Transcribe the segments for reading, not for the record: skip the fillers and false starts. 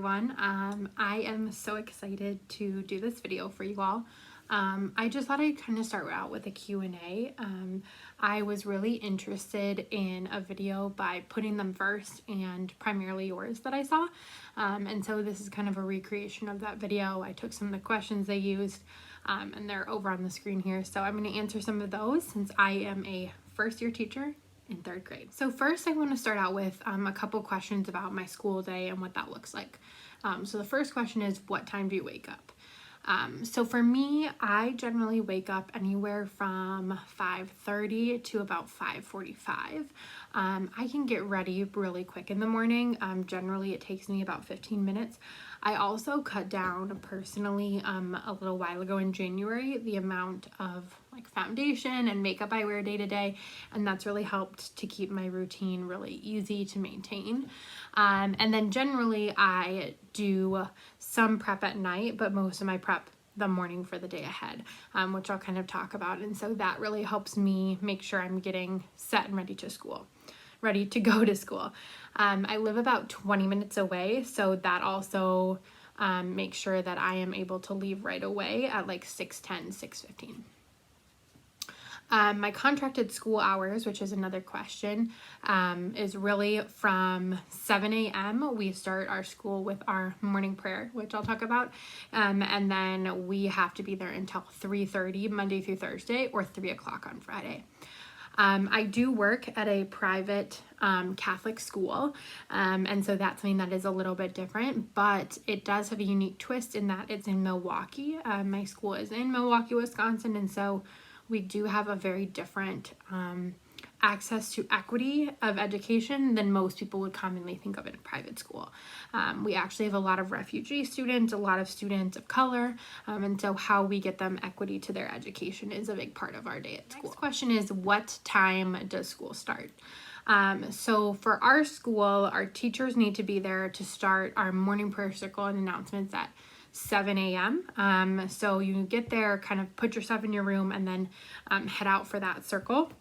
everyone. I am so excited to do this video for you all. I just thought I'd kind of start out with a Q&A. I was really interested in a video by putting them first and primarily yours that I saw. And so this is kind of a recreation of that video. I took some of the questions they used and they're over on the screen here. So I'm going to answer some of those since I am a first year teacher in third grade. So first I want to start out with a couple questions about my school day and what that looks like. So the first question is, what time do you wake up? So for me, I generally wake up anywhere from 5:30 to about 5:45. I can get ready really quick in the morning. Generally it takes me about 15 minutes. I also cut down personally a little while ago in January the amount of like foundation and makeup I wear day to day, and that's really helped to keep my routine really easy to maintain. And then generally I do some prep at night, but most of my prep the morning for the day ahead, which I'll kind of talk about. And so that really helps me make sure I'm getting set and ready to go to school. I live about 20 minutes away, so that also makes sure that I am able to leave right away at like 6:10, 6:15. My contracted school hours, which is another question, is really from 7 a.m. We start our school with our morning prayer, which I'll talk about. And then we have to be there until 3:30 Monday through Thursday or 3 o'clock on Friday. I do work at a private Catholic school, and so that's something that is a little bit different, but it does have a unique twist in that it's in Milwaukee. My school is in Milwaukee, Wisconsin, and so we do have a very different access to equity of education than most people would commonly think of in a private school. We actually have a lot of refugee students, a lot of students of color, and so how we get them equity to their education is a big part of our day at school. Next question is, what time does school start? So for our school, our teachers need to be there to start our morning prayer circle and announcements at 7 a.m. So you get there, kind of put yourself in your room, and then head out for that circle.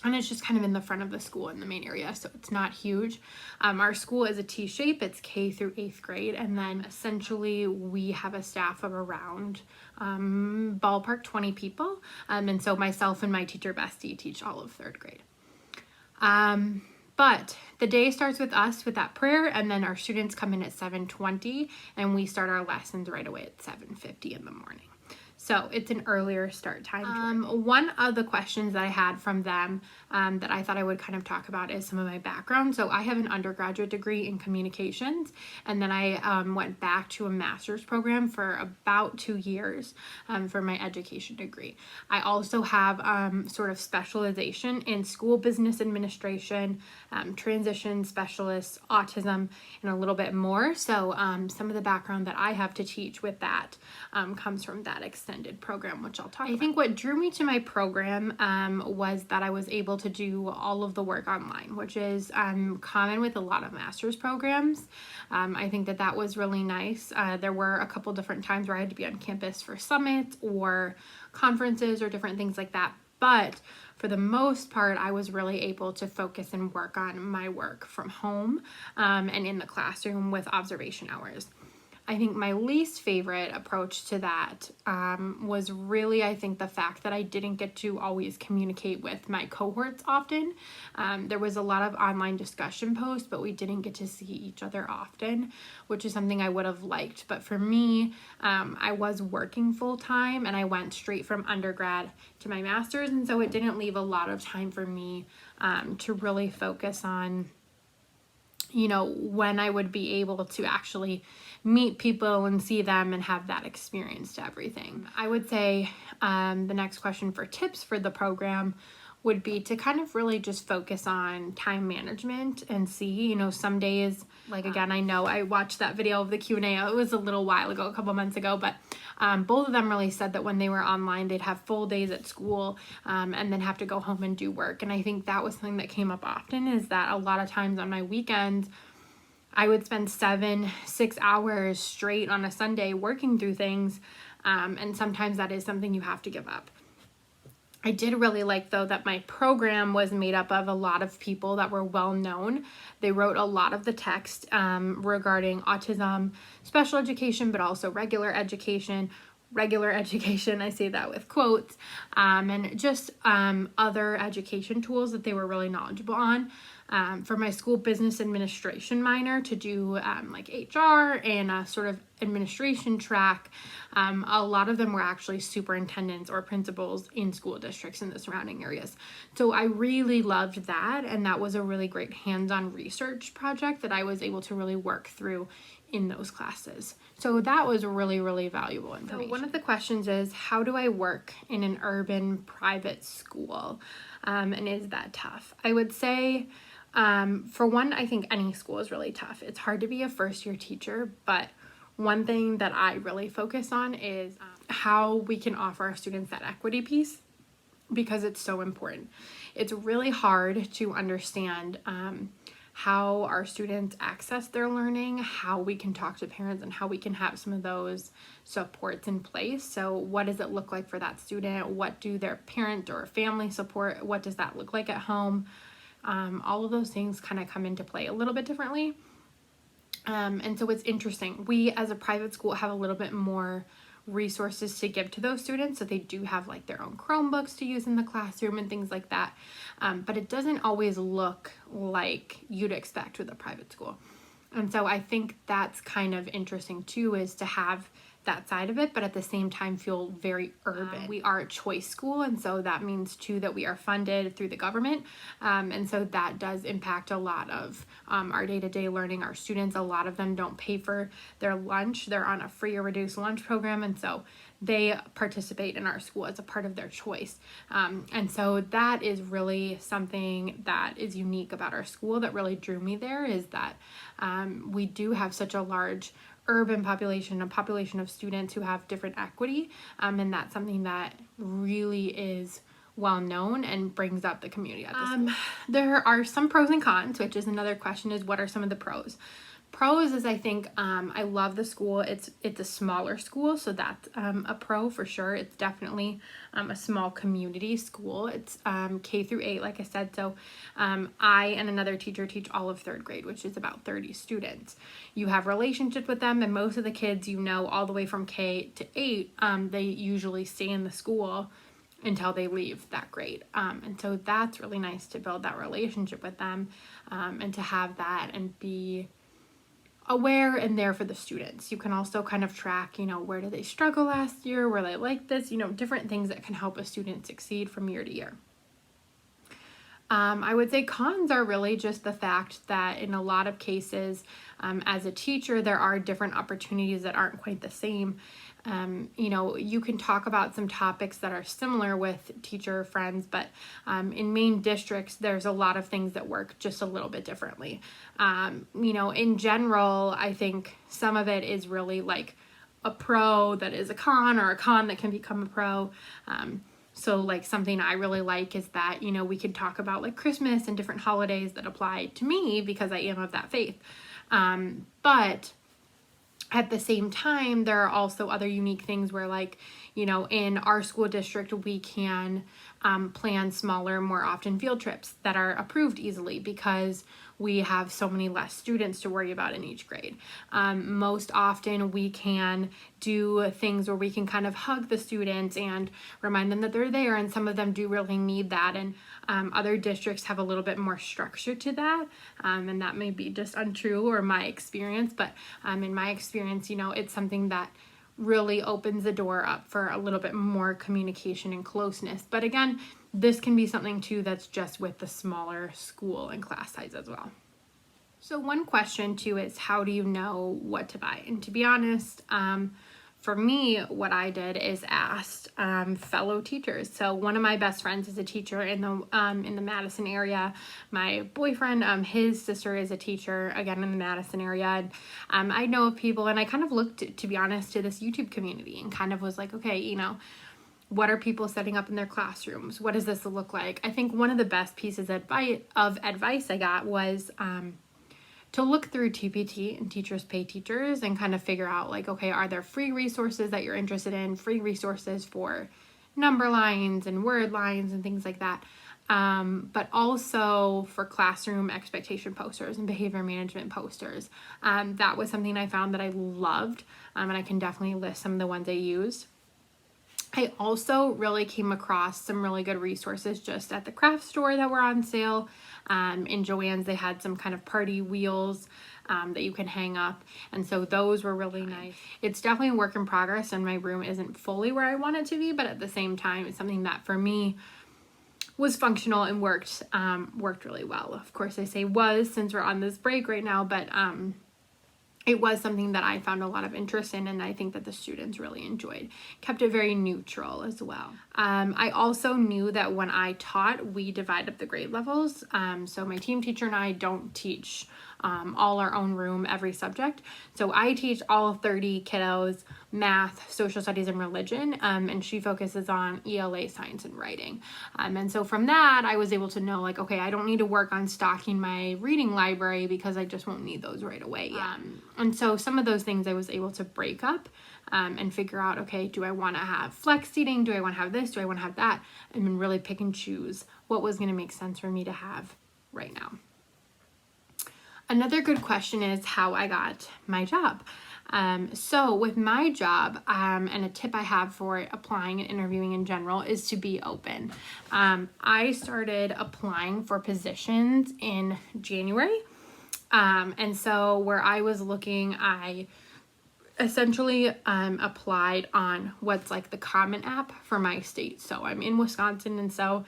And it's just kind of in the front of the school in the main area, so it's not huge. Our school is a T-shape. It's K through 8th grade, and then essentially we have a staff of around ballpark 20 people. And so myself and my teacher Bestie teach all of 3rd grade. But the day starts with us with that prayer, and then our students come in at 7:20, and we start our lessons right away at 7:50 in the morning. So it's an earlier start time. One of the questions that I had from them that I thought I would kind of talk about is some of my background. So I have an undergraduate degree in communications, and then I went back to a master's program for about 2 years for my education degree. I also have sort of specialization in school business administration, transition specialists, autism, and a little bit more. So some of the background that I have to teach with that comes from that extended program, which I'll talk about. I think what drew me to my program was that I was able to do all of the work online, which is common with a lot of master's programs. I think that was really nice. There were a couple different times where I had to be on campus for summits or conferences or different things like that, but for the most part, I was really able to focus and work on my work from home and in the classroom with observation hours. I think my least favorite approach to that was really, I think, the fact that I didn't get to always communicate with my cohorts often. There was a lot of online discussion posts, but we didn't get to see each other often, which is something I would have liked. But for me, I was working full time, and I went straight from undergrad to my master's, and so it didn't leave a lot of time for me to really focus on, you know, when I would be able to actually meet people and see them and have that experience to everything. I would say the next question for tips for the program would be to kind of really just focus on time management and see, you know, some days, like again, I know I watched that video of the Q&A, it was a little while ago, a couple months ago, but both of them really said that when they were online, they'd have full days at school and then have to go home and do work. And I think that was something that came up often, is that a lot of times on my weekends, I would spend 7-6 hours straight on a Sunday working through things, and sometimes that is something you have to give up. I did really like, though, that my program was made up of a lot of people that were well known. They wrote a lot of the text regarding autism, special education, but also regular education. Regular education, I say that with quotes, and just other education tools that they were really knowledgeable on. For my school business administration minor to do like HR and a sort of administration track, a lot of them were actually superintendents or principals in school districts in the surrounding areas. So I really loved that, and that was a really great hands-on research project that I was able to really work through in those classes. So that was really, really valuable information. So one of the questions is, how do I work in an urban private school? And is that tough? I would say, for one, I think any school is really tough. It's hard to be a first-year teacher, but one thing that I really focus on is how we can offer our students that equity piece, because it's so important. It's really hard to understand how our students access their learning, how we can talk to parents, and how we can have some of those supports in place. So what does it look like for that student? What do their parent or family support? What does that look like at home? All of those things kind of come into play a little bit differently. And so it's interesting. We as a private school have a little bit more resources to give to those students, so they do have like their own Chromebooks to use in the classroom and things like that, but it doesn't always look like you'd expect with a private school. And so I think that's kind of interesting too, is to have that side of it, but at the same time feel very urban. We are a choice school, and so that means too that we are funded through the government, and so that does impact a lot of our day-to-day learning. Our students, a lot of them don't pay for their lunch. They're on a free or reduced lunch program, and so they participate in our school as a part of their choice. And so that is really something that is unique about our school that really drew me there, is that we do have such a large urban population, a population of students who have different equity, and that's something that really is well known and brings up the community at the school. There are some pros and cons, which is another question, is what are some of the pros? Pros is, I think, I love the school. It's a smaller school, so that's a pro for sure. It's definitely a small community school. It's K through 8, like I said. So I and another teacher teach all of 3rd grade, which is about 30 students. You have relationships with them, and most of the kids, you know, all the way from K to 8, they usually stay in the school until they leave that grade. And so that's really nice to build that relationship with them, and to have that and be aware and there for the students. You can also kind of track, you know, where did they struggle last year, where they like this, you know, different things that can help a student succeed from year to year. I would say cons are really just the fact that in a lot of cases, as a teacher, there are different opportunities that aren't quite the same. You know, you can talk about some topics that are similar with teacher friends, but in main districts, there's a lot of things that work just a little bit differently. You know, in general, I think some of it is really like a pro that is a con, or a con that can become a pro. So like something I really like is that, you know, we could talk about like Christmas and different holidays that apply to me because I am of that faith. But at the same time, there are also other unique things where, like, you know, in our school district, we can plan smaller, more often field trips that are approved easily because we have so many less students to worry about in each grade. Most often we can do things where we can kind of hug the students and remind them that they're there, and some of them do really need that, and other districts have a little bit more structure to that, and that may be just untrue or my experience, but in my experience, you know, it's something that really opens the door up for a little bit more communication and closeness. But again, this can be something too that's just with the smaller school and class size as well. So one question too is, how do you know what to buy? And to be honest, for me, what I did is asked fellow teachers. So one of my best friends is a teacher in the Madison area. My boyfriend, his sister is a teacher, again, in the Madison area. And I know of people, and I kind of looked, to be honest, to this YouTube community and kind of was like, okay, you know, what are people setting up in their classrooms? What does this look like? I think one of the best pieces of advice I got was to look through TPT and Teachers Pay Teachers and kind of figure out, like, okay, are there free resources that you're interested in, free resources for number lines and word lines and things like that. But also for classroom expectation posters and behavior management posters. That was something I found that I loved, and I can definitely list some of the ones I used. I also really came across some really good resources just at the craft store that were on sale. In Joann's, they had some kind of party wheels that you can hang up, and so those were really nice. It's definitely a work in progress, and my room isn't fully where I want it to be, but at the same time, it's something that for me was functional and worked really well. Of course, I say was since we're on this break right now, but it was something that I found a lot of interest in, and I think that the students really enjoyed. Kept it very neutral as well. I also knew that when I taught, we divide up the grade levels. So my team teacher and I don't teach all our own room, every subject. So I teach all 30 kiddos math, social studies, and religion, and she focuses on ELA, science, and writing. And so from that, I was able to know, like, okay, I don't need to work on stocking my reading library because I just won't need those right away. And so some of those things I was able to break up and figure out, okay, do I want to have flex seating? Do I want to have this? Do I want to have that? And then really pick and choose what was going to make sense for me to have right now. Another good question is how I got my job. So with my job, and a tip I have for applying and interviewing in general is to be open. I started applying for positions in January. And so where I was looking, I essentially applied on what's like the Common App for my state. So I'm in Wisconsin, and so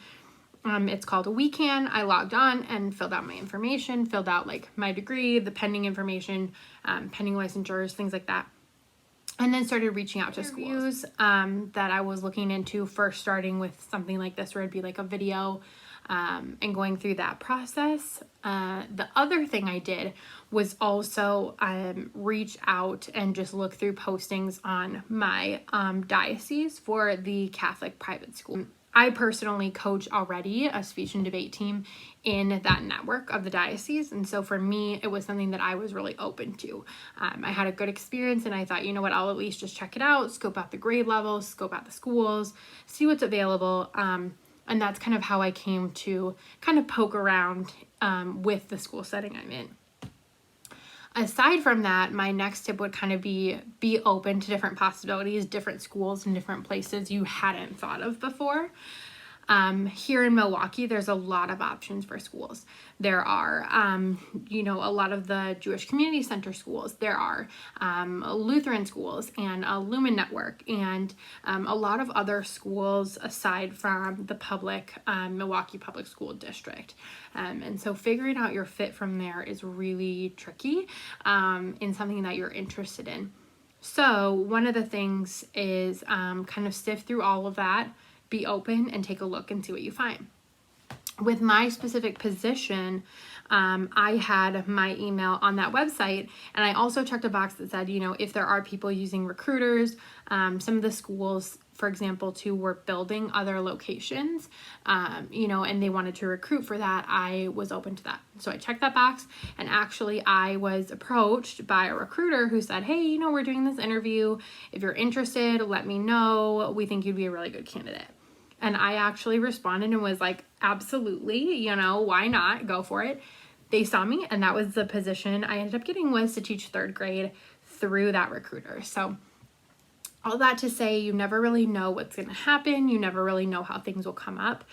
it's called a WeCan. I logged on and filled out my information, filled out like my degree, the pending information, pending licensures, things like that. And then started reaching out to schools that I was looking into, first starting with something like this where it'd be like a video and going through that process. The other thing I did was also reach out and just look through postings on my diocese for the Catholic private school. I personally coach already a speech and debate team in that network of the diocese. And so for me, it was something that I was really open to. I had a good experience, and I thought, you know what, I'll at least just check it out, scope out the grade levels, scope out the schools, see what's available. And that's kind of how I came to kind of poke around with the school setting I'm in. Aside from that, my next tip would kind of be open to different possibilities, different schools and different places you hadn't thought of before. Here in Milwaukee, there's a lot of options for schools. There are, a lot of the Jewish Community Center schools. There are Lutheran schools and a Lumen Network, and a lot of other schools aside from the public Milwaukee Public School District. And so figuring out your fit from there is really tricky in something that you're interested in. So one of the things is kind of sift through all of that, be open, and take a look and see what you find. With my specific position, I had my email on that website, and I also checked a box that said, if there are people using recruiters, some of the schools, for example, too, were building other locations, and they wanted to recruit for that. I was open to that. So I checked that box, and actually I was approached by a recruiter who said, hey, we're doing this interview. If you're interested, let me know. We think you'd be a really good candidate. And I actually responded and was like, absolutely, why not? Go for it. They saw me, and that was the position I ended up getting, was to teach third grade through that recruiter. So all that to say, you never really know what's going to happen. You never really know how things will come up.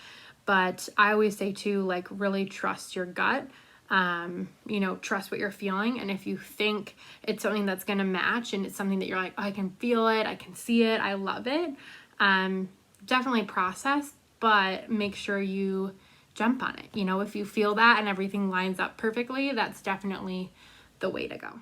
But I always say too, like, really trust your gut. Trust what you're feeling. And if you think it's something that's going to match, and it's something that you're like, oh, I can feel it, I can see it, I love it, definitely process, but make sure you jump on it. If you feel that and everything lines up perfectly, that's definitely the way to go.